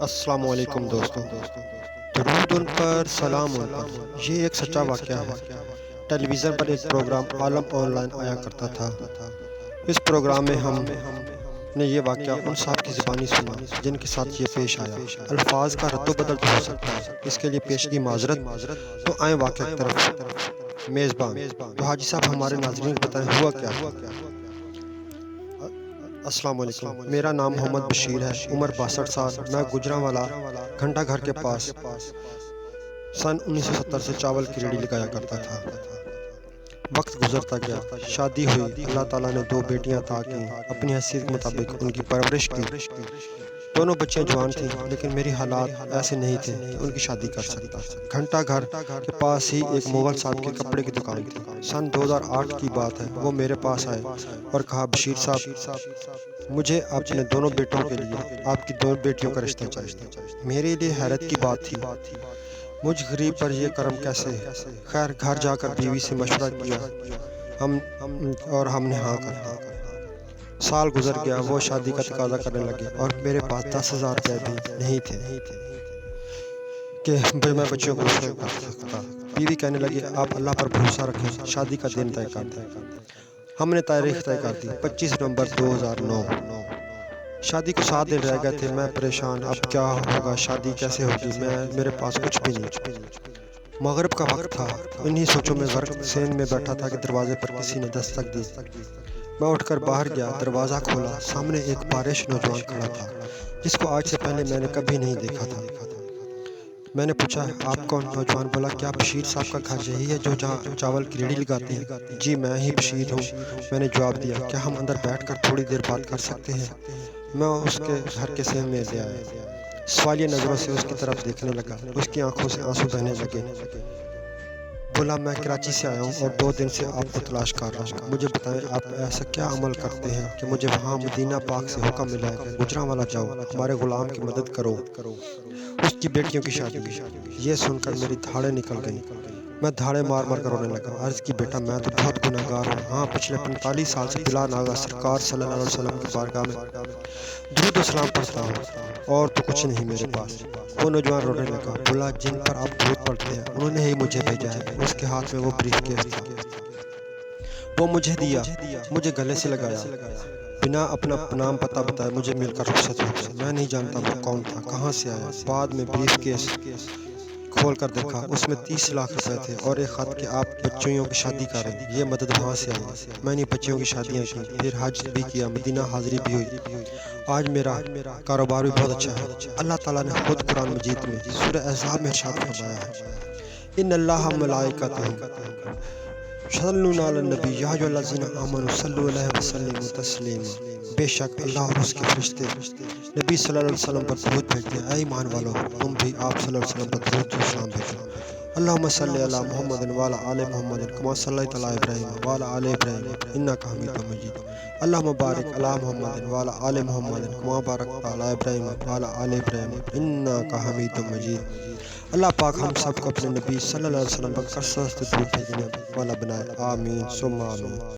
السلام علیکم دوستوں، درود ان پر، سلام ان پر۔ یہ ایک سچا واقعہ ہے۔ ٹیلی ویژن پر ایک پروگرام عالم آن لائن آیا کرتا تھا۔ اس پروگرام میں ہم نے یہ واقعہ ان صاحب کی زبانی سنا جن کے ساتھ یہ پیش آیا۔ الفاظ کا رد و بدل تو ہو سکتا ہے، اس کے لیے پیشگی معذرت۔ تو آئیں واقعہ کی طرف۔ میزبان: تو حاجی صاحب ہمارے ناظرین کو بتائیں ہوا کیا؟ السلام علیکم، میرا نام محمد بشیر ہے، عمر 62 سال۔ میں گجرانوالہ گھنٹہ گھر کے پاس سن 1970 سے چاول کی ریڑھی لگایا کرتا تھا۔ وقت گزرتا گیا، شادی ہوئی، اللہ تعالیٰ نے 2 بیٹیاں عطا کیں۔ اپنی حیثیت کے مطابق ان کی پرورش کی۔ دونوں بچیاں جوان تھیں، لیکن میری حالات ایسے نہیں تھے کہ ان کی شادی کر سکتا۔ گھنٹہ گھر کے پاس ہی ایک مغل صاحب کی کپڑے کی دکان تھی۔ سن 2008 کی بات ہے۔ وہ میرے پاس آئے اور کہا، بشیر صاحب، مجھے اپنے دونوں بیٹوں کے لیے آپ کی 2 بیٹیوں کا رشتہ چاہیے۔ میرے لیے حیرت کی بات تھی، مجھ غریب پر یہ کرم کیسے؟ خیر، گھر جا کر بیوی سے مشورہ کیا ہم نے ہاں کر دی۔ سال گزر گیا، وہ شادی کا تقاضا کرنے لگے اور میرے پاس 10,000 روپے بھی نہیں تھے کہ میں بچیوں کو شروع کر سکتا۔ بیوی کہنے لگی، آپ اللہ پر بھروسہ رکھیں، شادی کا دن طے کر دیں۔ ہم نے تاریخ طے کر دی، 25 نومبر 2009۔ شادی کو 7 دن رہ گئے تھے۔ میں پریشان، اب کیا ہوگا، شادی کیسے ہوگی؟ میرے پاس کچھ بھی نہیں۔ مغرب کا وقت تھا، انہی سوچوں میں غرق ذہن میں بیٹھا تھا کہ دروازے پر کسی نے دستک دی۔ میں اٹھ کر باہر گیا، دروازہ کھولا، سامنے ایک پارش نوجوان کھڑا تھا جس کو آج سے پہلے میں نے کبھی نہیں دیکھا تھا۔ میں نے پوچھا، آپ کون؟ نوجوان بولا، کیا بشیر صاحب کا گھر یہی ہے جو جہاں چاول کی ریڑھی لگاتے ہیں؟ جی میں ہی بشیر ہوں، میں نے جواب دیا۔ کیا ہم اندر بیٹھ کر تھوڑی دیر بات کر سکتے ہیں؟ میں اس کے گھر کے سہن میں لے آیا، سوالیہ نظروں سے اس کی طرف دیکھنے لگا۔ اس کی آنکھوں سے آنسو بہنے لگے۔ بولا، میں کراچی سے آیا ہوں اور 2 دن سے آپ کو تلاش کر رہا ہوں۔ مجھے بتائیں، آپ ایسا کیا عمل کرتے ہیں کہ مجھے وہاں مدینہ پاک سے حکم ملا ہے کہ گجرانوالہ جاؤ، ہمارے غلام کی مدد کرو، اس کی بیٹیوں کی شادی۔ یہ سن کر میری دھاڑیں نکل گئیں۔ میں دھاڑیں مار مار کر رونے لگا۔ عرض کی، بیٹا میں تو بہت گنہگار ہوں۔ ہاں، پچھلے 45 سال سے بلا ناغہ سرکار صلی اللہ علیہ وسلم کی بارگاہ میں درود و سلام پڑھتا ہوں، اور تو کچھ نہیں میرے پاس۔ وہ نوجوان رونے لگا۔ بولا، جن پر آپ درود پڑھتے ہیں انہوں نے ہی مجھے بھیجا ہے۔ اس کے ہاتھ میں وہ بریف کیس تھا، وہ مجھے دیا، مجھے گلے سے لگایا، بنا اپنا نام پتہ بتائے مجھے مل کر رخصت ہو گیا۔ میں نہیں جانتا وہ کون تھا، کہاں سے آیا۔ بعد میں بریف کیس کھول کر دیکھا، اس میں 30 لاکھ روپے تھے اور ایک خط کہ آپ بچیوں کی شادی کریں۔ یہ مدد وہاں سے آئی۔ میں نے بچیوں کی شادیاں کی، پھر حج بھی کیا، مدینہ حاضری بھی ہوئی۔ آج میرا کاروبار بھی بہت اچھا ہے۔ اللہ تعالیٰ نے خود قرآن مجید میں سورہ احزاب میں ارشاد فرمایا ہے، ان اللہ و ملائکتہ یصلون علی النبی یا ایھا الذین آمنوا صلوا علیہ وسلموا تسلیما۔ بے شک اللہ اور اس کے فرشتے نبی صلی اللہ علیہ وسلم پر درود بھیجتے ہیں۔ اے ایمان والو، تم بھی آپ صلی اللہ علیہ وسلم پر درود و سلام بھیجو۔ اللہم صلی علی محمد وعلی آل محمد کما صلیت علی ابراہیم وعلی آل ابراہیم انک حمید مجید۔ اللہم بارک علی محمد وعلی آل محمد کما بارکت علی ابراہیم وعلی آل ابراہیم انک حمید مجید۔ اللہ پاک ہم سب کو اپنے نبی صلی اللہ علیہ وسلم پر کثرت سے درود بھیجنے والا بنائے، آمین ثم آمین۔